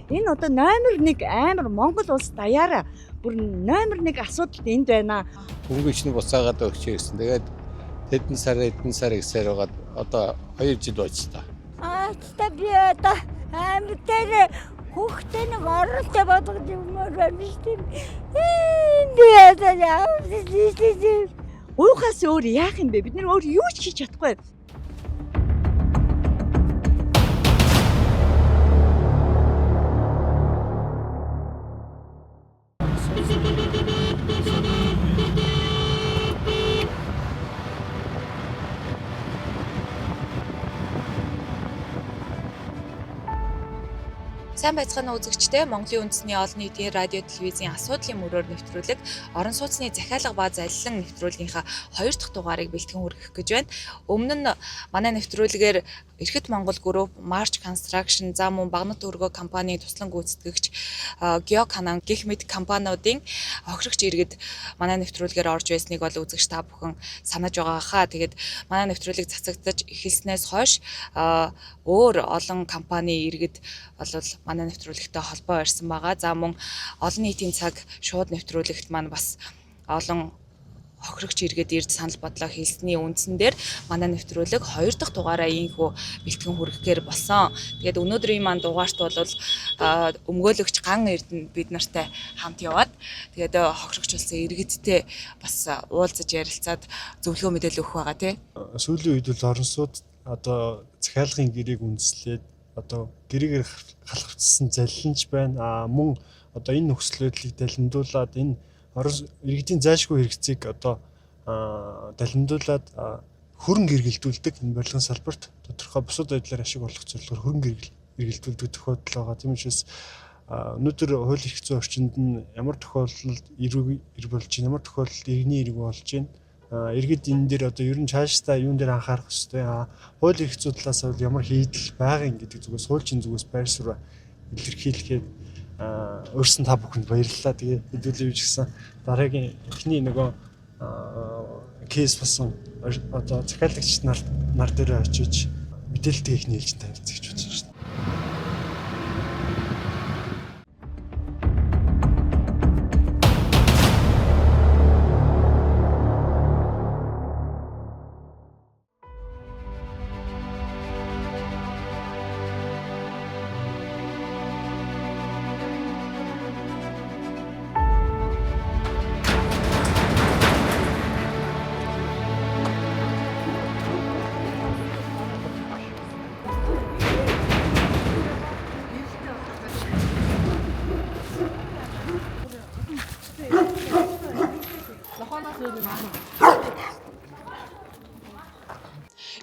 Энэ одоо номер 1 амар Монгол улс даяараа бүр номер 1 асуудал энд байна. Хөнгөч нэг буцаагаад өгч ирсэн. Тэгээд эдэн сар ихсээр байгаа одоо 2 жил болж та. Та би одоо амар дээр хүүхдээ нэг оролтой бодгож юмор байна шүү дээ. Би одоо яа. Уухаас өөр яах юм бэ? Бид нэр өөр юу ч хийж чадахгүй. Сайн байцгаана уу үзэгчдээ. Монголын үндэсний олон нийтийн радио телевизийн асуудлын мөрөөр нэвтрүүлэг орон сууцны захиалга ба залилан нэвтрүүлгийнхаа 2 дахь дугаарыг бэлтгэн хүргэх гэж байна. Өмнө нь манай нэвтрүүлгээр Эрхэт Монгол Group, March Construction, за мөн Багнат өргөө компанийн туслан гүйцэтгэгч Geocanan гэх мэт компаниудын хохирогч иргэд манай нэвтрүүлгээр орж байсныг бол үзэгч та бүхэн санаж байгаа хаа. Тэгээд манай нэвтрүүлэг цацагдаж эхэлснээс хойш өөр олон компани иргэд бол манай нэвтрүүлэгтэй холбоо барьсан байгаа. За мөн олон нийтийн цаг шууд нэвтрүүлэгт маань бас олон хохирогч иргэд ирд санал бодлоо хэлсний үндсэн дээр манай нэвтрүүлэг 2 дахь дугаараа ийхүү бэлтгэн хүргэхээр болсон. Тэгээд өнөөдрийн маань дугаарт бол өмгөөлөгч Ган Эрдэнэ бид нартай хамт яваад тэгээд хохирогч болсон иргэдтэй бас уулзаж ярилцаад зөвлөгөө мэдээлэл өгөх байгаа тий. Сүүлийн үед бол орон сууд одоо захиалгын гэрээг үндэслээд одоо гэрээгээр халахцсан залиланч байна. Мөн одоо энэ нөхцөл байдлыг далимдуулаад энэ иргэдийн зайлшгүй хэрэгцээг одоо далимдуулаад хөрөнгө эргэлдүүлдэг энэ барилгын салбарт тодорхой бусад байдлаар ашиг олох зорилгоор хөрөнгө эргэлдүүлдэг тохиолдол байгаа. Тийм учраас өнөөдөр хууль эрх зүйн орчинд нь ямар тохиолдолд ир болж байна, ямар тохиолдолд иргэний эрг болж байна. Иргэд энэ дээр одоо ер нь цаашдаа юун дээр анхаарах хэрэгтэй. Хууль эрх зүйн талаас нь ямар хийдэл байгаа юм гэдэг зүгээс хуульчийн зүгээс байр суурь илэрхийлэхэд өөрсөн та бүхэнд баярлалаа. Тэгээ хэдүүлээ гэж гисэн дараагийн эхний нөгөө кейс басан одоо захиалагч нар дээр очиж мэдээлэл хийх нээлж тавьчих гэж бодсон шүү дээ.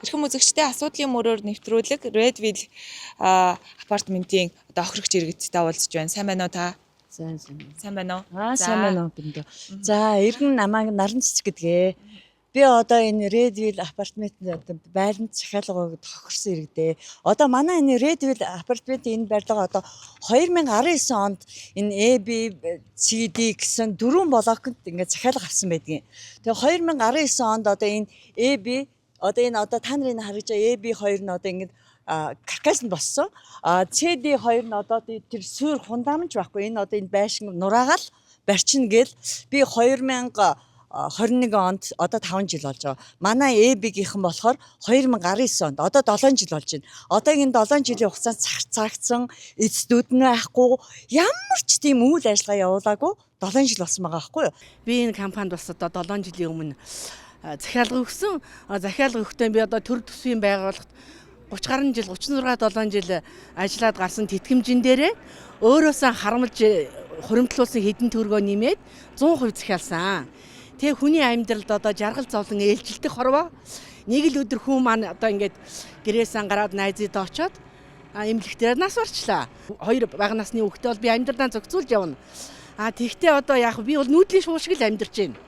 Эрхэм үзэгчдээ асуудлын мөрөөр нэвтрүүлэг Redville апартментийн одоо хохирогч иргэдтэй уулзж байна. Сайн байна уу та? Сайн байна уу? Сайн байна уу биндээ. За эргэн намайг Наран цэцэг гэдгээ. Би одоо энэ Redville апартментийн одоо байранд захиалга тохирсон иргэдээ. Одоо манай энэ Redville апартментийн энэ барилга одоо 2019 онд энэ ABCD гэсэн 4 блокт ингээд захиалга авсан байдгийн. Тэгээ 2019 онд одоо энэ AB одоо энэ одоо та нарын харж байгаа AB2 нь одоо ингээд каркас нь болсон. CD2 нь одоо тэр суур фундамент байхгүй. Энэ одоо энэ байшин нураагаал барьчихна гэл би 2021 онд одоо 5 жил болж байгаа. Манай AB-гийнхэн болохоор 2019 онд одоо 7 жил болж байна. Одоо энэ 7 жилийн хугацаанд цагцсан эцдүүд нь байхгүй ямар ч тийм үйл ажиллагаа явуулаагүй 7 жил болсон байгаа байхгүй юу? Би энэ компанид бас одоо 7 жилийн өмнө захиалга өгсөн. Захиалга өгөхдөө би одоо төр төсвийн байгууллагт 30 гаруй жил 36 7 жил ажиллаад гарсан тэтгэмжин дээрээ өөрөөсөө харамлж хуримтлуулсан хэдэн төгрөгөө нэмээд 100% захиалсан. Тэгээ хүний амьдралд одоо жаргал зовлон ээлжилдэг хорвоо. Нэг л өдөр хүн маань одоо ингээд гэрээсээ гараад найзууд очоод эмнэлэгтээр нас барчлаа. 2 бага насны хүүхдээ бол би амьдралаа зохицуулж явна. Тэгтээ одоо яг би бол нүүдлийн шуул шиг л амьдарч байна.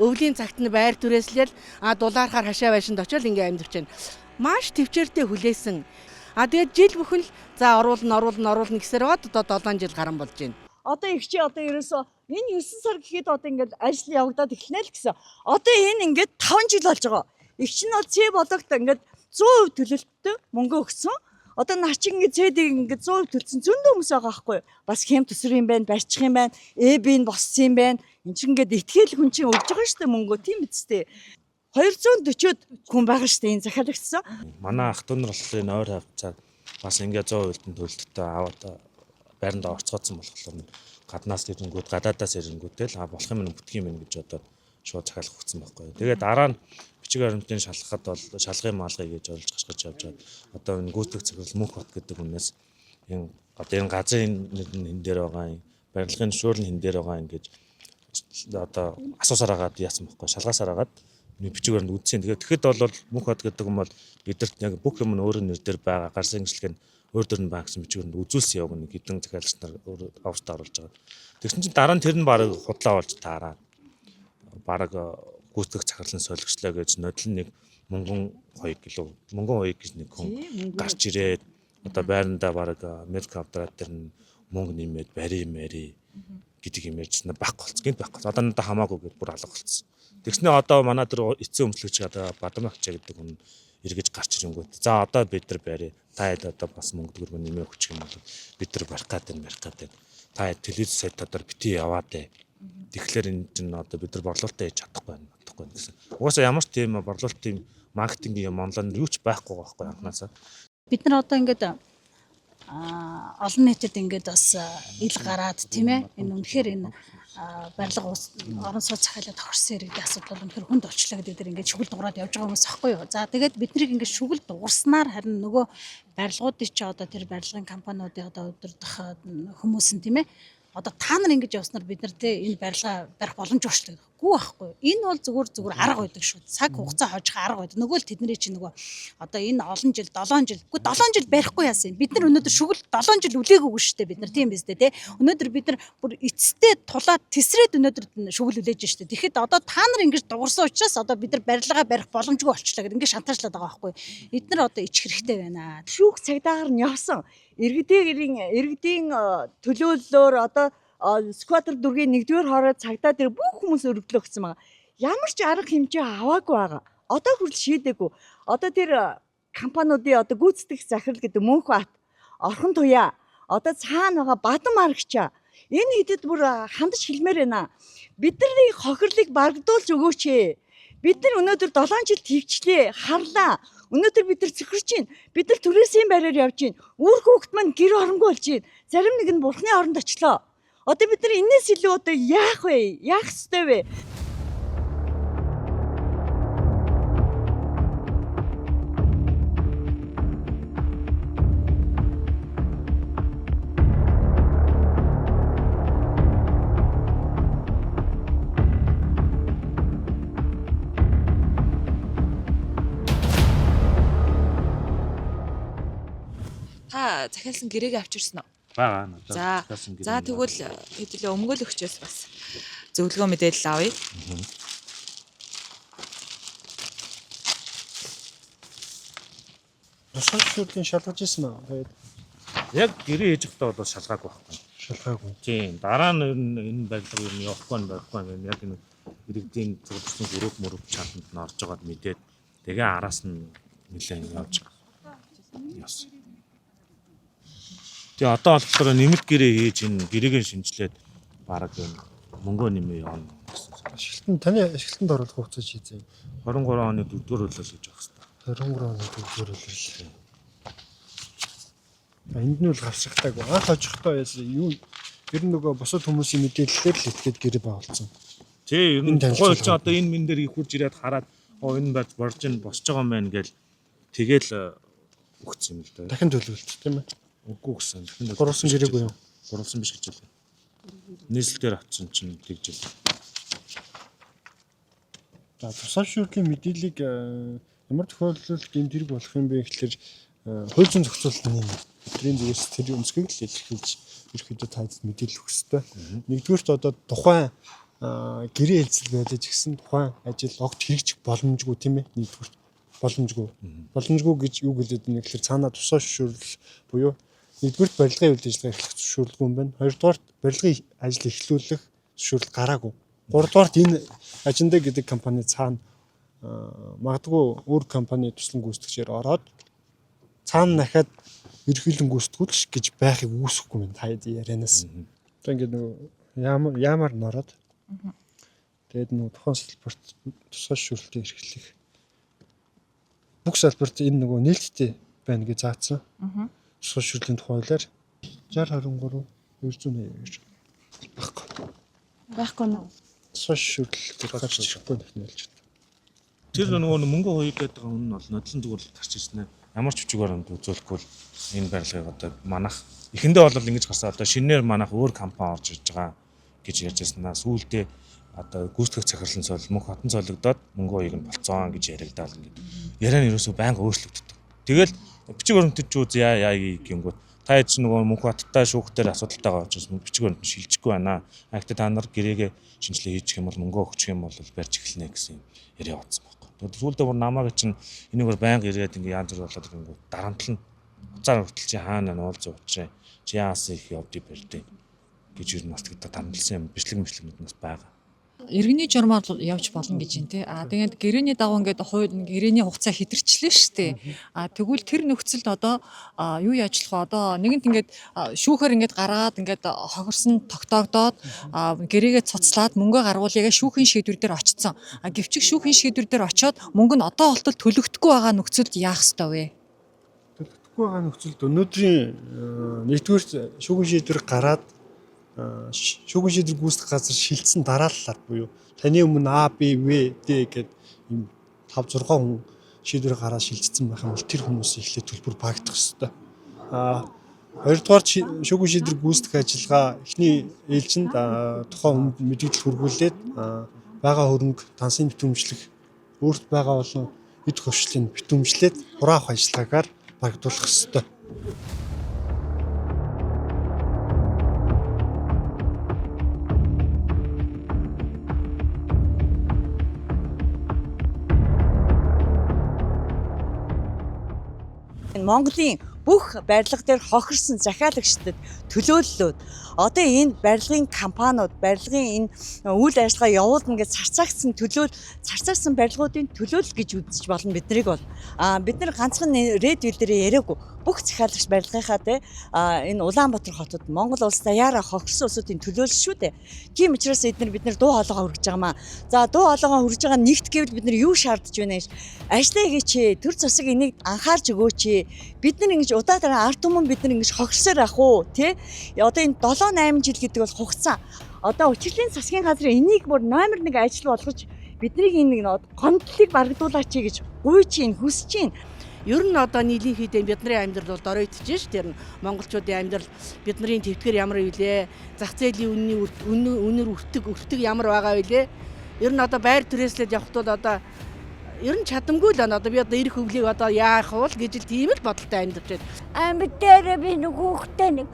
Өвлийн цагт нь байр түрээслэл дулаархаар хашаа байшинд очиод ингээ амьдарч байна. Маш төвчээртэй хүлээсэн. Тэгээд жил бүхэн л за оруулна гэсээр одоо 7 жил гарan болж байна. Одоо их чи одоо ерөөсөө энэ 9 сар гэхэд одоо ингээд ажил явагдаад эхлэнэ л гэсэн. Одоо энэ ингээд 5 жил болж байгаа. Их чинь бол C блокт ингээд 100% төлөлттэй мөнгө өгсөн. Одоо начин ингээд цэдийг ингээд 100 төлсөн зөндөө хүмүүс байгаа байхгүй юу? Бас хэм төсөр юм байна, барьчих юм байна, эбийн боссон юм байна. Энд чинь ингээд итгэл хүн чинь өгж байгаа шүү дээ мөнгө тийм биз дээ. 240-од хүн байгаа шүү дээ энэ захиалагдсан. Манай ах дүү нар болохоор энэ ойр хавцаар бас ингээд 100% төлөлтөд аваад байранд орцгоодсон болохоор гаднаас ирэнгүүд гадаадаас ирэнгүүтэл болох юм бүтгий юм гэж одоо шууд захиалах өгсөн байхгүй. Тэгээд дараа нь бичиг баримтын шалгахад бол шалгын маалгыг гэж олж гашгаж явж байгаа. Одоо энэ гүйцэтгэх захирал Мөнхбат гэдэг хүнээс энэ одоо энэ газрын хэн дээр байгаа юм, барилгын шүүрэн хэн дээр байгаа юм гэж одоо асуусаар агаад яасан байхгүй. Шалгаасаар агаад бичиг баримт үзсэн. Тэгэхэд бол Мөнхбат гэдэг юм бол бидэрт яг бүх юм нь өөрийн нэр дээр байгаа гарсан имжлэг нь өөр дөр нь байгаа гэсэн бичиг баримт үзүүлсэн яг нэг хэдэн захиалагч нар авралт оруулж байгаа. Тэгсэн чинь дараа нь тэр нь баг худлаа болж таараад баг гүйцэтгэх захирлын солигчлоо гэж нодлон нэг мөнгөн 2 кг мөнгөн 2 гэж нэг хүн гарч ирээд одоо байрандаа баг медик авдраад тэр мөнгө нэмээд бари мэри гэдэг юм ярьжсэн баг болцсон. Гинт баг. Одоо надад хамаагүй гэж бүр алга болцсон. Тэгснээ одоо манай тэр эцсийн өмчлөгч одоо Бадамагчаа гэдэг хүн эргэж гарч ирэнгүүт. За одоо бид нар барь. Та хэд одоо бас мөнгө төгрөг нэмээ өгчих юм бол бид нар барих гэдэг. Та телевиз сайтаар бити яваад ээ. Тэгэхээр энэ чинь одоо бид нар борлуулалтаа хийж чадахгүй гэсэн. Угаасаа ямар ч тийм борлуулалтын маркетингийн юм онлайн юу ч байхгүй байхгүй анханасаа. Бид нар одоо ингээд олон нийтэд ингээд бас ил гараад тийм ээ энэ үнэхээр энэ барилга орон сууц захиалаад тохирсон иргэдийн асуудал бол үнэхээр хүнд олчлаа гэдэг дээр ингээд шүгэл дуурайд явж байгаа хүмүүс аахгүй юу. За тэгээд биднийг ингээд шүгэл дуурснаар харин нөгөө барилгуудыг чи одоо тэр барилгын компаниудын одоо удирдах хүмүүс нь тийм ээ одоо та нар ингэж явснаар бид нар те энэ барилга барих боломж өгч байгаа. Гүү байхгүй. Энэ бол зүгээр арга байдаг шүү. Цаг хугацаа хожих арга байдаг. Нөгөө л тэдний чинь нөгөө одоо энэ олон жил 7 жил. Үгүй 7 жил барихгүй яасан. Бид нар өнөөдөр шүгэл 7 жил үлээгүйгүй шүү дээ. Бид нар тийм биз дээ те. Өнөөдөр бид нар бүр эцэстээ тулаад тесрээд өнөөдөр шүгэл үлээж шүү дээ. Тэгэхэд одоо та нар ингэж дуурсан учраас одоо бид нар барилгаа барих боломжгүй болчихлоо гэдэг ингэ шантажлаад байгаа байхгүй. Эдгээр одоо ич хэрэгтэй байна. Шүүх цагдаагаар нь явсан. Иргэдийн төлөөллөөр одоо сквадр дургийн 1-р хороо цагдаа дээр бүх хүмүүс өргөдлөө гэсэн байгаа. Ямар ч арга хэмжээ аваагүй байгаа. Одоо хүртэл шийдээгүй. Одоо тэр компаниудын одоо гүйцэтгэх захирал гэдэг Мөнхбат, Орхон Туяа, одоо цаана байгаа Бадамарагчаа энэ хэдэд бүр хандаж хэлмээр байна. Бидний хохирлыг багдуулж өгөөч ээ. Бид нар өнөөдөр 7 жил твчлээ, харлаа. Өнөөдөр бид нар цөхөрч байна. Бид нар түрээсийн байраар явж байна. Үр хүүхэд маань гэр оронгүй болж байна. Зарим нэг нь бурхны оронд очлоо. Одоо бид нар энэс илүү одоо яах вэ? Яах ёстой вэ? Та захиалсан гэрээг авчирсан уу? Бага За тэгвэл хэдүүлээ өмгөөлөгчөөс бас зөвлөгөө мэдээлэл авъя. Тусгай шүүрлийн шалгаж ирсэн маа. Яг гэрээ ээж өгтөө бол шалгаагүй байхгүй. Шалгаагүй. Тийм. Дараа нь энэ барилга юу явахгүй байна. Яг энэ иргэдийн зөвлөсөн групп чатанд нь орж байгаад мэдээд тэгээ араас нь нэлээд явж яасан. Тэгээ одоо болохоор нэмэлт гэрээ хийж энэ гэрээгээ шинжилээд бараг мөнгөө нэмээ явна гэсэн. Ашиглалтанд таны ашиглалтанд оруулах хугацаа шийдсэн. 23 оны 4-р хөлөөс гэж байх хэрэгтэй. 23 оны 4-р хөлөөс. Энд нь бол гавсагтаагүй. Анх очихдоо юу ер нь нөгөө бусад хүмүүсийн мэдээллээр л итгээд гэрээ байгуулсан. Тий, ер нь тухайн ч одоо энэ мэн дээр их хурж ирээд хараад энэ барьж борж ин босч байгаа юм байна гэж тэгэл өгсөн юм л да. Дахин төлөвлөлт тийм ээ. Үгүй гэсэн. Дахин Гурван гэрээгүй юу? Гурван биш гэж хэлээ. Нийслэлээр авсан чинь тэгж л. За тусгай шүүрлийн мэдээллийг ямар тохиолдолд гэмт хэрэг болох юм бэ гэхэлэр хууль зүйн зохицуулалтын бидний зүгээс тэр өнцгийг л илэрхийлж ерөөхдөө таад мэдээлэл өгөх ёстой. Нэгдүгээрт одоо тухайн гэрээ хэлцэл байлаж гисэн тухайн ажил огт хэрэгжих боломжгүй тийм ээ. Нэгдүгээрт боломжгүй. Боломжгүй гэж юу гэлээд байна гэхэлэр цаанаа тусгай шүүрэл буюу нэгдүгээрт барилгын үйл ажиллагаа эхлэх зөвшөөрлгүй юм байна. Хоёрдугаарт барилгын ажил эхлүүлэх зөвшөөрөл гараагүй. Гуравдугаарт энэ Ажинда гэдэг компани цаана магадгүй өөр компани туслан гүйцэтгэгчээр ороод цаана дахиад ерхийлэн гүйцэтгүүлж гэж байхыг үүсэхгүй юм таад ярианаас. Одоо ингээд нөгөө яамаар нороод тэгээд нөгөө тухайн салбарт тусгай шүүрлтийг эрхлэх бүх салбарт энэ нөгөө нээлттэй байна гэж заасан. Тусгай шүүрлийн тухай хуулиар 6023 280 гэж Байхгүй нь. тусгай шүүрлэлт гарч ирэхгүй нэхнэлж байна. Тэр нөгөө мөнгө хоёуд гэдэг нь бол нодлон зүгээр гарч ирсэн ээ. Ямар ч хүчээр онд үзүүлэхгүй л энэ барилгыг одоо манах эхэндээ бол ингэж гарсан одоо шинээр манах өөр компани орж ирж байгаа гэж ярьж байснаа сүүлдээ одоо гүйцэтгэх захирлан цол мөнх хотон цологдоод мөнгө хоёуг нь болцоон гэж яриагдаал ингэ. Яриа нь ерөөсөө байнга өөрчлөгддөг. Тэгэл бичиг баримтчууд яа гингүүт та хэд ч нөгөө мөнх хоттой шүүхтэр асуудалтайгаа очиж бичиг баримт шилжихгүй байна. Агт та нар гэрээгээ шинжилгээ хийчих юм бол мөнгө өгчих юм бол барьж эхэлнэ гэсэн яриа бодсон байхгүй. Тэгээд сүүлдээ бүр намайг чинь энийг байнга ирээд ингэ янз бүр болоод ирэнгүүт дарамтлан уцаар хүртэл чи хаана нуулж уучраа чи яасан их явдыг барьдээ гэж юу нас гэдэг дамжлсан юм бичлэг нас байгаа. Иргэний журмаар явж болно гэж юм тий. Тэгээд гэрээний дагуу ингээд хууль гэрээний хугацаа хэтэрчлээ шүү дээ. Тэгвэл тэр нөхцөлд одоо юу яажлах вэ? Одоо нэгэнт ингээд шүүхээр ингээд гаргаад ингээд хогорсон тогтоогдоод гэрээгээ цуцлаад мөнгө гаргуулъя гэж шүүхийн шийдвэр дээр очсон. Гэвчих шүүхийн шийдвэр дээр очиод мөнгө нь одоо болтол төлөгдөхгүй байгаа нөхцөлд яах ёстой вэ? Төлөгдөхгүй байгаа нөхцөлд өнөөдрийн нэгдүгээр шүүхийн шийдвэр гараад шүүхийн шийдвэр гүйцэтгэх газар шилжсэн дарааллаар буюу таны өмнө А, Б, В, Д гэдэг ийм 5 6 хүн шийдвэр гараад шилжсэн байх юм бол тэр хүмүүс эхлээд төлбөр багтах ёстой. Хоёрдугаар шүүхийн шийдвэр гүйцэтгэх ажиллагаа эхний ээлжинд тухайн хүнд мэдээлэл хүргүүлээд байгаа хөрөнгө дансын битүүмжлэх өөрт байгаа болон эд хөвшлийг битүүмжлээд хураах ажиллагаагаар багтуулах ёстой. Монголын бүх барилга дээр хохирсон захиалагчдад төлөөллөөд одоо энэ барилгын компаниуд барилгын энэ үйл ажиллагаа явуулна гэж царцаагсан барилгуудын төлөөлөл гэж үзэж болно биднийг бол бид нар ганцхан редвил дээр яриаггүй бүх захиалагч барилгынхаа энэ Улаанбаатар хотод Монгол улс даяараа хохирсон улсуудын төлөөлөл шүү дээ. Тийм учраас бид нар дуу хоолойгоо хүргэж байгаамаа. За дуу хоолойгоо хүргэж байгаа нэгт гэвэл бид нар юу шаардж байна вэ? Ажлаа хийгээч, төр засаг энийг анхаарч өгөөч. Бид нар ингэж удаа ард түмэн бид нар ингэж хохирсоор ах уу тий? Одоо энэ 7-8 жил гэдэг бол хугацаа. Одоо Учирлын засгийн газар энийг бүр номер 1 ажил болгож биднийг энэ гомдлыг баргадуулаач гэж гуйж чинь хүсэж чинь. Ер нь одоо нийлийн фидэн бидний амьдрал бол доройтож ш. Тэр нь монголчуудын амьдрал бидний төвтгэр ямар вүлээ? Зах зээлийн үнээр өртөг ямар байгаа вүлээ? Ер нь одоо байр түрээслээд явхтууд одоо ер нь чадамгүй л байна. Одоо би одоо ирэх хөвлийг одоо яах вэ гэж л тийм л бодолтой амьдарч байна. Амьд дээр би нэг хүүхдээ нэг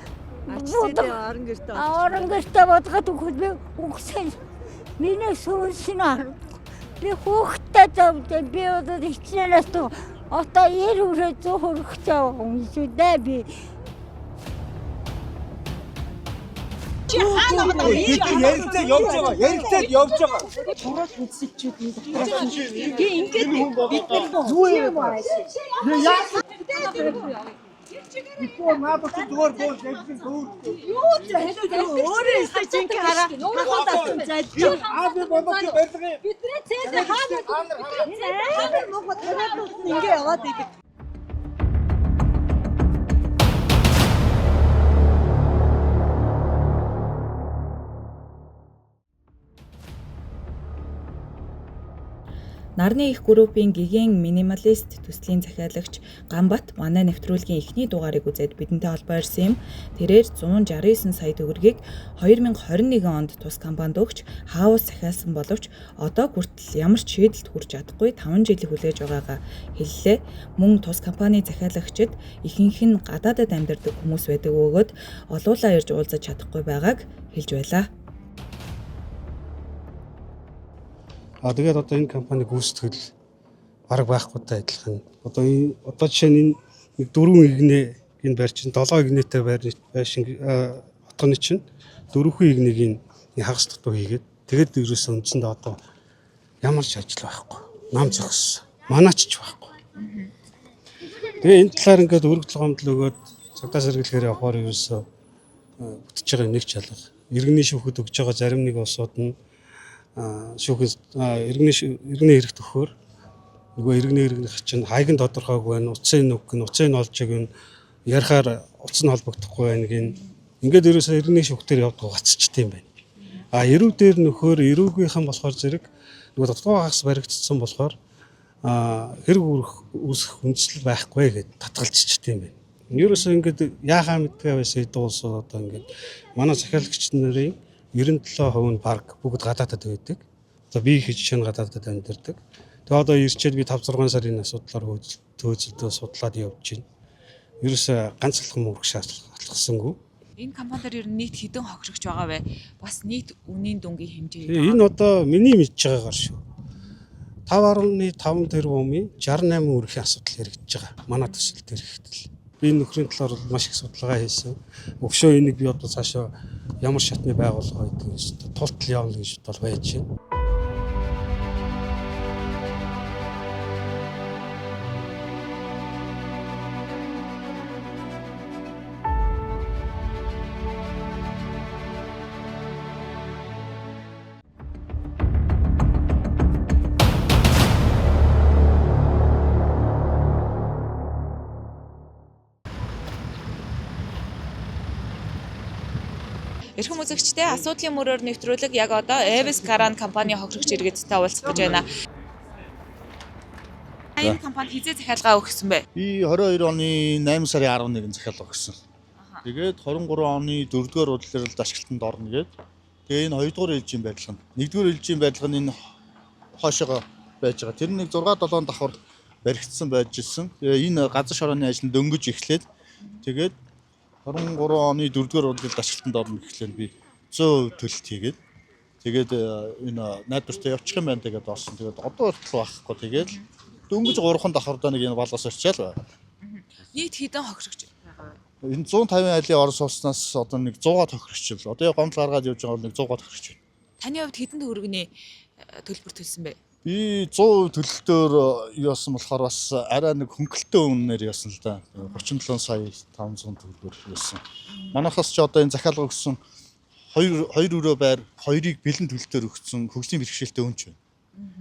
орон гэртээ бодгаад өгөхөд би үгсэн. Миний сүнс нь би хүүхдээ завдаа би одоо хичнээнээс одоо 90 100 хүрэх цаа юм шүү дээ би. Чи хаана байна? Ярилцаа явж байгаа. Сурал үзэлчүүд энэ дотроос ингээд бид нар юу юм бэ? Iko надад зүгээр боож ажиллаж төвөрдөө. Юу ч өөрөө өсөж чинь хараа. Хахад зайлж. Аби бодож барилгын Бидний цэцээ хаана Монгол төрөөд ингэ яваад идэг. Нарны их группийн гигэн минималист төслийн захиалагч Ганбат манай нэвтрүүлгийн эхний дугаарыг үзээд бидэнтэй холбоо ирсэн юм. Тэрээр 169 сая төгрөгийг 2021 онд тус компанид өгч хаус захиалсан боловч одоо хүртэл ямар ч шийдэлд хүрч чадахгүй 5 жилийг хүлээж байгаагаа хэллээ. Мөн тус компани захиалагчид ихэнх нь гадаадад амьдардаг хүмүүс байдаг бөгөөд олуулаа ирж уулзаж чадахгүй байгааг хэлж байлаа. Тэгээд одоо энэ компани гүйцэтгэл бараг байхгүйтэй адилхан. Одоо жишээ нь нэг 4 игнээ энэ барь чинь 7 игнээтэй байшин хотгоны чинь 4 игнийг хагас дутуу хийгээд тэгээд ерөөсөө үндсэндээ одоо ямар ч ажил байхгүй. Нам зогссон. Манаач ч байхгүй. Тэгээ энэ талаар ингээд өргөдөл гомдол өгөөд цагдаа сэргийлэхээр явахаар ерөөсөө бүтэж байгаа нэг ч алга. Иргэний шүүхэд өгж байгаа зарим нэг улсууд нь иргэний хэрэгт өгөхөөр нөгөө иргэний чинь хайг нь тодорхойгүй байна. Уцын олж иг нь ярихаар уц нь холбогдохгүй байна гин. Ингээд ерөөсөө иргэний шүүхтэр явдаг гацчихдээ юм байна. Эрүү дээр нөхөр эрүүгийнхэн болохоор зэрэг нөгөө дотгоо хагас баригдсан болохоор хэрэг үүсэх үндэслэл байхгүй гэдээ татгалзчихдээ юм байна. Ерөөсөө ингээд яахаа мэдгээ байсан эдгээр улсууд одоо ингээд манай захиалагч нарын 97% нь баг бүгд гадаадад байдаг. Одоо би хийж чинь гадаадад амьдардаг. Тэгээ одоо ирчээд би 5-6 сарын асуудлаар төөцөлдөө судлаад явж байна. Ерөөсөө ганцхан мөрөх шаардлагасангүй. Энэ компаниар ер нь нийт хэдэн хохирогч байгаа вэ? Бас нийт үнийн дүнгийн хэмжээ. Энэ одоо миний мэдж байгаагаар шүү. 5.5 тэрбумын 68 өрхийн асуудал хэрэгжиж байгаа. Манай төсөл дээр ихтэл. Би энэ нөхрийн талаар маш их судалгаа хийсэн. Өгшөө энийг би одоо цаашаа ямар шатны байгууллага гэдэг нь тултал явуулна гэж бол байж байна. Эрхэм үзэгчдээ асуудлын мөрөөр нэвтрүүлэг яг одоо Avis Karan компани хохирогч иргэдтэй уулзах гэж байна. Энэ компани хизээ захиалгаа өгсөн бэ? Би 22 оны 8 сарын 11-нд захиалга өгсөн. Тэгээд 23 оны 4-р удирдлагын ашиглалтанд орно гээд. Тэгээ энэ 2-р ээлжийн барилга нь. 1-р ээлжийн барилга нь энэ хоошоогоо байж байгаа. Тэр нэг 6-7 давхар баригдсан байж ирсэн. Тэгээ энэ газар шорооны ажил дөнгөж эхлээд тэгээд 23 оны 4-р удирдлагын ашиглалтанд орно гэхлээр би 100% төлөлт хийгээд тэгээд энэ найдвартай явчих юм байна тэгээд орсон. Тэгээд одоо хүртэл байхгүй. Тэгээд дөнгөж 3 давхардаа нэг энэ балгаас орчаал байна. Нийт хэдэн хохирогч байгаа вэ? Энэ 150 айлын орон сууцнаас одоо нэг 100-аад хохирогч л. Одоо гомдол гаргаад явж байгаа бол нэг 100-аад хохирогч байна. Таны хувьд хэдэн төгрөгийн төлбөр төлсөн бэ? Би 100% төлөлтөөр яасан болохоор бас арай нэг хөнгөлтөө үнээр яасан л да. 37 сая 500 төгрөгөөр яасан. Манайхаас ч одоо энэ захиалга өгсөн 2 өрөө байр 2-ыг бэлэн төлөлтөөр өгсөн хөгжлийн бэрхшээлтэй өн ч байна.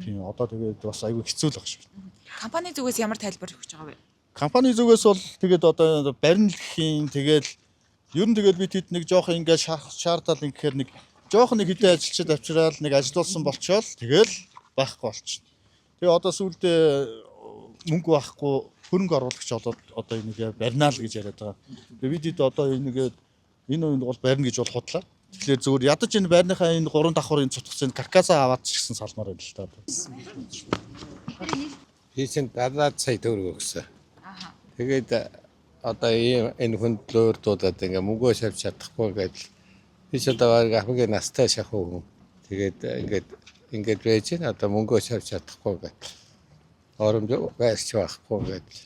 Тийм одоо тэгээд бас айгүй хэцүү л байгаа шүү. Компани зүгээс ямар тайлбар өгч байгаа вэ? Компани зүгээс бол тэгээд одоо баримл гэхийн тэгээд ер нь тэгээд бид хэд нэг жоох ингээд шаардал ингэхээр нэг жоох нэг хэдэн ажилчид авчираад нэг ажилуулсан болчоол тэгэл байхгүй болчихно. Тэгээ одоо сүүлдээ мөнгө байхгүй хөрөнгө оруулагч болоод одоо энийг барина л гэж яриад байгаа. Тэгээ бид хэд одоо энийгээд энэ үнд бол барина гэж бол худлаа. Тэгэхээр зүгээр ядаж энэ байрныхаа энэ 3 давхрын цутгацын каркасаа аваад ч гэсэн салмаар байна л та. Хийсэн 70 сая төгрөг өгсөн. Тэгээд одоо энэ хөндлөөр дуудаад ингээ мөнгөө шавж чадахгүй гэдэл би ч одоо хамгийн настай шахуу хүн. Тэгээд ингээд байж гэн одоо мөнгөө шавж чадахгүй гэдэл оромж байсч байхгүй гэдэл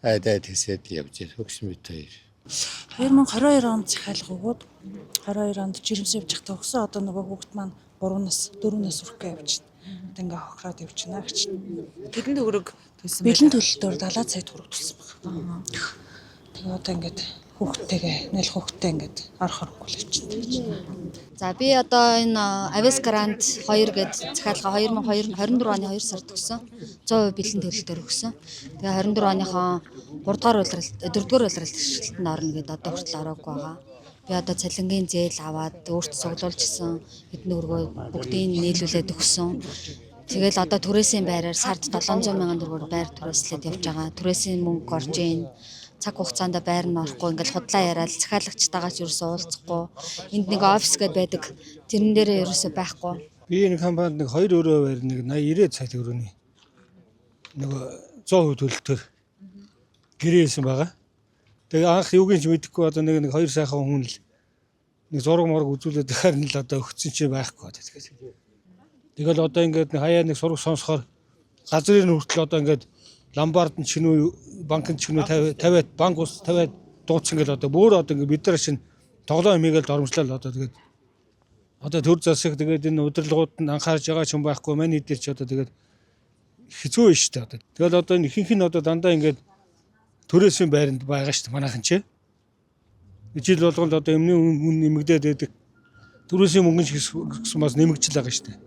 айдад хэсэд явж хөгшин битэй. 2022 онд захиалга өгөөд 22 онд жирэмс явж захтаа өгсөн. Одоо нөгөө хүүхэд маань 3-наас 4-наас хүрхгээ явж байна. Одоо ингээ хохироод явж байна гэж. Хэдэн төгрөг төлсөн бэ? Бэлэн төлөлтөөр 70 сая төгрөг төлсөн байна. Тэгээ одоо ингээд хүүхдтэйгээ нэл хүүхдтэй ингээд орох хэрэггүй л явчихна. За би одоо энэ Avis Karan 2 гэдэг захиалга 2024 оны 2 сард өгсөн. 100% бэлэн төлөлтөөр өгсөн. Тэгээ 24 оныхоо 3-р улиралт 4-р улиралт ашиглалтанд орно гэдээ одоо хүртэл ороогүй байгаа. Би одоо цалингийн зээл аваад өөртөө цуглуулжсэн хэдэн төгрөгөө бүгдийг нийлүүлээд өгсөн. Тэгэл одоо түрээсийн байраар сард 700 сая төгрөгөөр байр түрээслээд явж байгаа. Түрээсийн мөнгө орж ийн. Цаг хугацаанд байр нь орохгүй ингээл худлаа яриад захиалагчтайгаач ерөөсөө уулзахгүй. Энд нэг офис гээд байдаг. Тэрэн дээрээ ерөөсөө байхгүй. Би энэ компанид нэг 2 өрөө байр нэг 80-90 сая төгрөгийн нэг 100% төлөлтөөр гэрээсэн байгаа. Тэгээ анх юугийн ч мэдэхгүй одоо нэг 2 сайхан хүн л нэг зураг мураг үзүүлээд дахиад л одоо өгсөн чинь байхгүй тэгээд. Тэгэл одоо ингээд хаяа нэг сураг сонсохоор газрын хүртэл одоо ингээд ламбард нь чинүү банкнд чинүү 50 банк ус 50 дууцсан гэл одоо бүр одоо ингээд бид нар шин тоглоом хийгээл дормжлал одоо тэгээд одоо төр засаг тэгээд энэ удирдлагууд нь анхаарч байгаа ч юм байхгүй маний дээр ч одоо тэгээд хэцүү шүү дээ одоо. Тэгэл одоо ихэнх нь одоо дандаа ингээд төрөөсийн байранд байгаа шүү дээ манайхан ч. Жил болгонд одоо өмнө үн нэмэгдээд байдаг. Төрөөсийн мөнгөн гэсэн бас нэмэгдэл байгаа шүү дээ.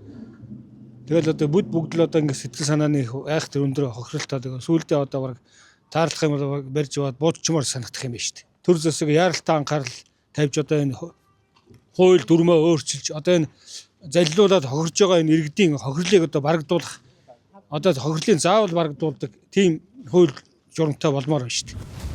Тэгэл одоо бүгд л одоо ингэ сэтгэл санааны айх тэр өндөр хохиролтой тэгээ сүүлдээ одоо баг таарлах юм бол барьж яваад буудчмаар санагдах юм байна шүү дээ. Төр зэсэг яаралтай анхаарал тавьж одоо энэ хууль дүрмөө өөрчилж одоо энэ залилуулаад хохирж байгаа энэ иргэдийн хохирлыг одоо барагдуулах одоо хохирлын заавал барагдуулдаг тийм хууль журамтай болмоор байна шүү дээ.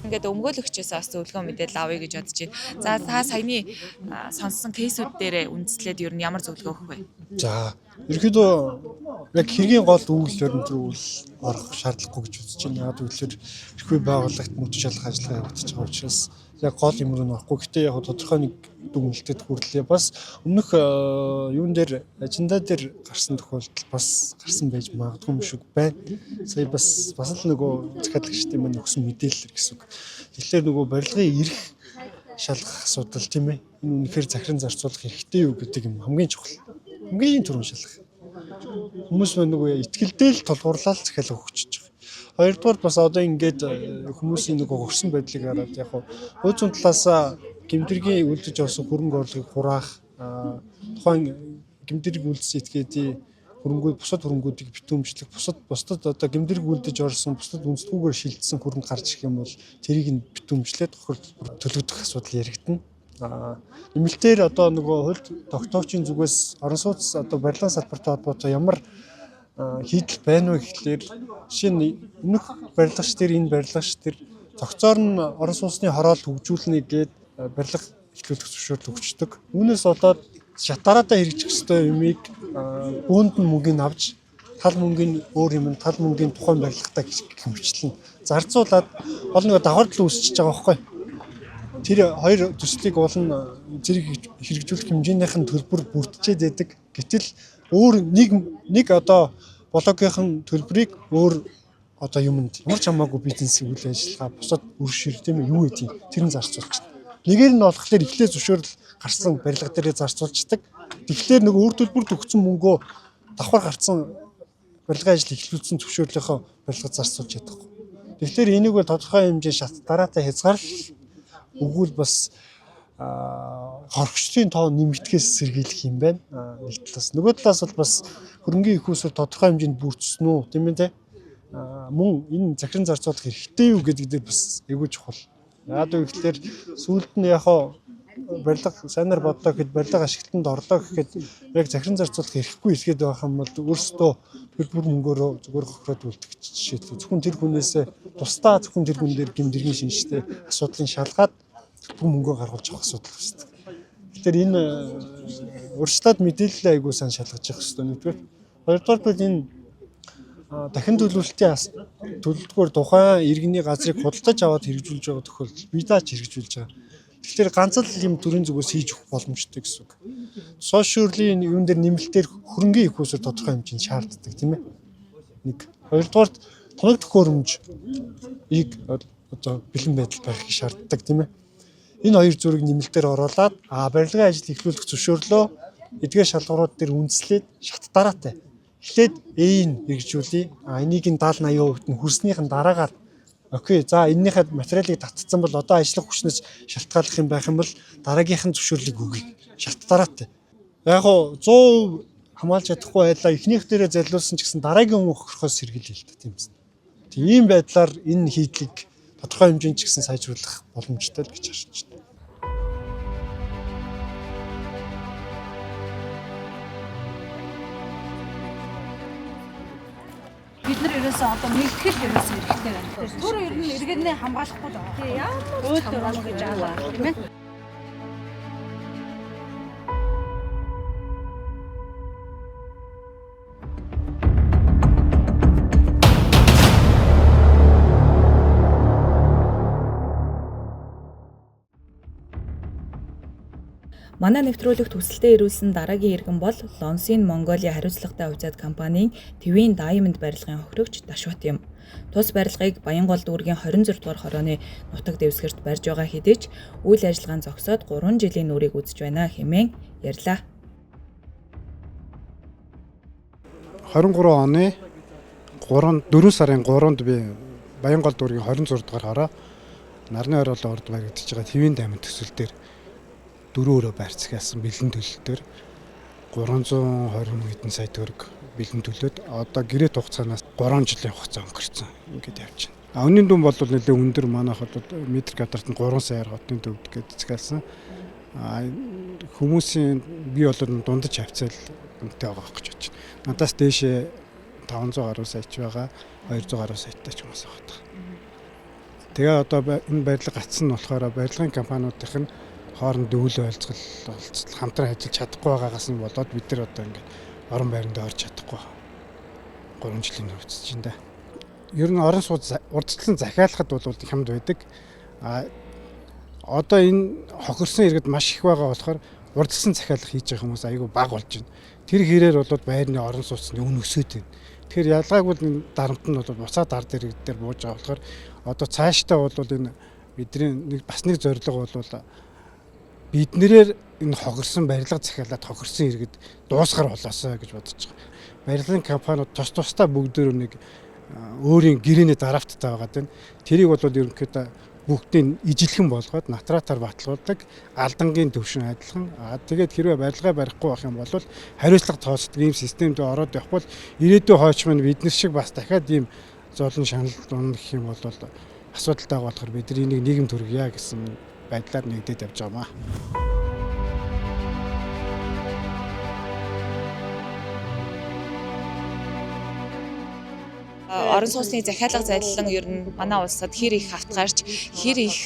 Ингээд өмгөөлөгчөөс бас зөвлөгөө мэдээлэл авъя гэж бодож байна. За та саяны сонссон кейсүүд дээр үндэслээд ер нь ямар зөвлөгөө өгөх вэ? За ерөөдөө яг хэргийн гол үүрэл баримт руу орох шаардлагагүй гэж үзэж байна. Яг үгээр эрхүй байгууллагт мөдөж алах ажиллагаа явагдаж байгаа учраас яг гол юм руу орохгүй. Гэтэ яг тодорхой нэг дүгнэлтэд хүрлээ. Бас өмнөх юун дээр ажинда дээр гарсан тохиолдол бас гарсан байж магадгүй юм шиг байна. Сая бас л нөгөө захиалагчдын маань өгсөн мэдээлэл гэсэн үг. Тэгэхээр нөгөө барилгын эрх шалгах асуудал тийм ээ. Энэ үнэхээр захиран зарцуулах хэрэгтэй юу гэдэг юм хамгийн чухал. Хамгийн түрүүн шалгах. Хүмүүс нөгөө итгэлдээ л тулгуурлал захиалга өгч байгаа. Хоёрдугаар бас одоо ингээд хүмүүсийн нөгөө горсон байдлыг хараад яг хуучин талаас гэмтрийн үлдэж авсан хөрөнгө орлогыг хураах тухайн гэмтрийг үлдсэн этгээдийн хөрөнгүүд бусад хөрөнгүүдийг битүүмжлэх бусдад одоо гэмтрийг үлдэж орсон бусдад үндэстгүйгээр шилжсэн хөрөнгө гарч ирэх юм бол тэрийг нь битүүмжлээд төлөвлөх асуудал яригдана. Нэмэлтээр одоо нөгөө хуульд тогтоогчийн зүгээс орон сууц одоо барилгын салбартай холбоотой ямар хийдэл байна вэ гэхлээр жишээ нь өмнөх барилгач тэр энэ барилгач тэр тогтцоор нь орон сууцны хороол хөгжүүлнэ гээд барилга эхлүүлэх зөвшөөрөл өгчдөг. Үүнээс болоод шатаараа хэрэгжих ёстой юмыг бөөнд нь мөнгөний авч тал мөнгөний өөр юм тал мөнгөний тухайн барилгатай хэмжлэн зарцуулаад гол нэг давхардл үүсчихэж байгаа байхгүй. Тэр хоёр төслийг болон зэрэг хэрэгжүүлэх хэмжээнийх нь төлбөр бүрдчихэд байдаг. Гэтэл өөр нэг одоо блогийнхэн төлбөрийг өөр одоо юмд ямар ч хамаагүй бизнесийн үйл ажиллагаа бусад үршир тийм ээ юу гэдэг тэрэн зарцуулж байна. Нэгээр нь болохоор эхлээ зөвшөөрөл гарсан барилга дээрээ зарцуулждаг. Тэгэхээр нөгөө өөр төлбөрт өгсөн мөнгөө давхар гарсан барилгын ажил эхлүүлсэн зөвшөөрлийнхөө барилга зарцуулж яддаг. Тэгэхээр энийг бол тодорхой хэмжээ шат дараатай хязгаарлал өгвөл бас хоригчдын тоо нэмэгдэхээс сэргийлэх юм байна. Нэг талаас нөгөө талаас бол бас хөрөнгийн их усыг тодорхой хэмжээнд бүрдсэн үү тийм ээ те. Мөн энэ захиран зарцуулах хэрэгтэй юу гэдэг дээр бас эвгүй чухал. Яг үгээр сүүлд нь яг барилга сайнаар бодлоо гэхэд барилга ашиглалтанд орлоо гэхэд яг захиран зарцуулах хэрэггүй хэлгээд байх юм бол өөрсдөө төлбөр мөнгөөрөө зүгээр хохироод үлдэх жишээ. Зөвхөн тэр хүнээс тусдаа зөвхөн тэр хүн дээр гэмдэргийн шинжтэй асуудлын шалгаад бүх мөнгөө гаргуулж авах асуудал үүсдэг. Тэгэхээр энэ урьдчилан мэдээлэл айгуу сайн шалгаж явах хэрэгтэй нэгдүгээр. Хоёрдугаар бол энэ дахин төлөвлөлтийн төлөвлөлтөөр тухайн иргэний газрыг худалдаж аваад хэрэгжүүлж байгаа тохиолдолд бие дааж хэрэгжүүлж байгаа. Тэгэхээр ганц л юм төрийн зүгээс хийж өгөх боломжтой гэсэн үг. Сошиалын юун дээр нэмэлтээр хөрөнгийн их усыг тодорхой хэмжээнд шаарддаг тийм ээ. Нэг. Хоёрдугаар тоног төхөөрөмжийг одоо бэлэн байдал байхыг шаарддаг тийм ээ. Энэ хоёр зүрэг нэмэлтээр оруулаад барилгын ажил эхлүүлэх зөвшөөрлөө эдгээр шалгуурууд дээр үндэслээд шат дараатай эхлээд эйн хэрэгжүүлээ. Энийг нь 70-80% нь хүрснийхэн дараагаар окей за энэнийхээ материалыг татцсан бол одоо ажиллах хүчнээс шалтгааллах юм байх юм бол дараагийнх нь зөвшөөрлийг өгье. Шат дараатай. Яг гоо 100% хамгаалж чадахгүй байлаа эхнийх дээрээ залиулсан ч гэсэн дараагийн хүн хохирохоос сэргийлээ л тийм үст. Тийм байдлаар энэ хийдлийг тодорхой хэмжээнд ч гэсэн сайжруулах боломжтой л гэж харж байна. Бид нар ерөөсөө одоо нэгтгэл ерөөсөө хэрэгтэй байна. Түр ер нь иргэнээ хамгаалахгүй л байгаа. Ямар ч хамгаалах гэж аалаа тийм ээ. Манай нэвтрүүлэгт хүсэлтэд ирүүлсэн дараагийн иргэн бол Лонсын Монголын хариуцлагатай хувьцаат компанийн Твин Diamond барилгын хохирогч Дашват юм. Тус барилгыг Баянгол дүүргийн 26 дугаар хорооны нутаг дэвсгэрт барьж байгаа хэдий ч үйл ажиллагаан зогсоод 3 жилийн нүрийг үзэж байна хэмээн ярьлаа. 23 оны 4 сарын 3-нд би Баянгол дүүргийн 26 дугаар хороо нарны оролоо урд баригдаж байгаа Твин Diamond төсөл дээр 4 өрөө байрцгаасан бэлэн төлөлтөөр 320 хэдэн сая төгрөг бэлэн төлөөд одоо гэрээт хугацаанаас 3 жилийн хугацаа өнгөрцөн. Ингээд явж байна. Өнийн дүн бол нэлээд өндөр манайх бол метр квадрат нь 3 саяар хотын төвд гээд згаалсан. Хүмүүсийн бий болоод дундаж хавцаал үнэтэй байгаа гэж бодож байна. Надаас дээшээ 500 гаруй саяч байгаа, 200 гаруй саятай ч хүмүүс байгаа. Тэгээ одоо энэ барилга гацсан нь болохоор барилгын компаниудын хооронд өвөл ойлцол хамтран ажиллаж чадахгүй байгаагаас нь болоод бид нар одоо ингээд орон байранд орж чадахгүй 3 жилийн хөвцөж байна да. Ер нь орон сууц урдчлан захиалахад бол хямд байдаг. Одоо энэ хохирсон иргэд маш их байгаа болохоор урдчлан захиалах хийж байгаа хүмүүс айгүй бага болж байна. Тэр хэрээр бол байрны орон сууцны үн өсөд байна. Тэгэхээр ялгаагүй дарамт нь бол буцаад ард иргэд дээр бууж байгаа болохоор одоо цаашдаа бол энэ бидний бас нэг зорилго бол бид нэрээр энэ хохирсон барилга захиалаад хохирсон иргэд дуусгар болоосоо гэж бодож байгаа. Барилгын компаниуд тус тусдаа бүгдөө нэг өөрийн гэрээний драфттай байгаа даа. Тэрийг бол ерөнхийдөө бүгдийг ижилхэн болгоод натратаар баталгуулдаг алдангийн төвшин адилхан. Тэгээд хэрвээ барилгаа барихгүй байх юм бол хариуцлага тооцдог ийм системд ороод явах бол ирээдүйн хойч маань бид нар шиг бас дахиад ийм золон шанал дунд гэх юм бол асуудалтай болохоор бид нар энийг нийгэм төргийа гэсэн байдлаар нэгдээд явж байгаа маа. Орон сууцны захиалга зайлан ер нь манай улсад хэр их хавтгаарч хэр их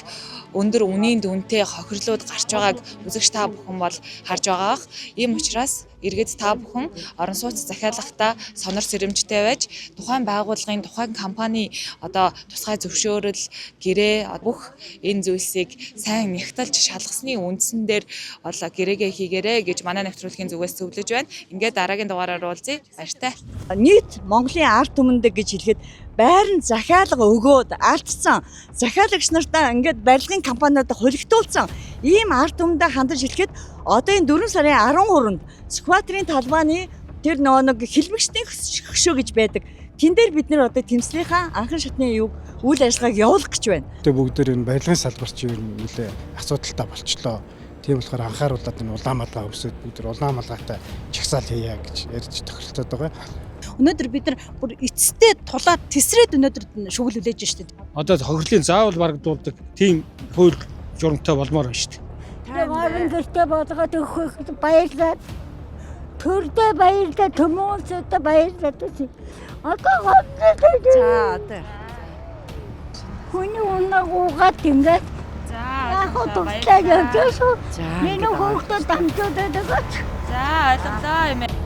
өндөр үнийн дүнтэй хохирлууд гарч байгааг үзэгч та бүхэн бол харж байгаа бах. Ийм учраас иргэд та бүхэн орон сууц захиалгатаа сонор сэрэмжтэй байж тухайн байгууллагын тухайн компани одоо тусгай зөвшөөрөл гэрээ бүх энэ зүйлсийг сайн нягтлж шалгасны үндсэн дээр бол гэрээгээ хийгээрэй гэж манай нэвтрүүлгийн зүгээс зөвлөж байна. Ингээд дараагийн дугаараар уулзъя. Баяртай. Нийт Монголын ард түмэндээ гэж хэлэхэд байрны захиалга өгөөд алдсан захиалагч нартаа ингээд барилгын компаниудад хулигдуулсан ийм ард түмэндээ хандаж хэлэхэд одоо энэ 4 сарын 13-нд Скватрийн талбайны тэр нэг хилмигчдийн хөшөө гэж байдаг. Тэн дээр бид нэр одоо тэмцлийнхаа анхан шатны үйл ажиллагааг явуулах гэж байна. Тэгээ бүгдээр энэ барилгын салбарч юу нэлээ асуудалтай болчлоо. Тийм болохоор анхааруулад энэ улаан малгай өмсөд бүгд улаан малгайтай чагсаал хийя гэж ярьж тохиролцоод байгаа. Өнөөдөр бид нар бүр эцэстээ тулаад тесрээд өнөөдөр шүгэл үлээж штэ. Одоо хохирлын заавал барагдуулдаг тийм хууль журамтай болмоор байна штэ. Орон гэртээ болгоод өгөх баярлалаа. Төрдөө баярлалаа, төмөөсөд баярлалаа. Одоо одоо хүний унаг угаад ингээд яг хөдлөж явж шүү. Миний хүүхдүүд дамжуулаад байгаа. За ойлголоо юм.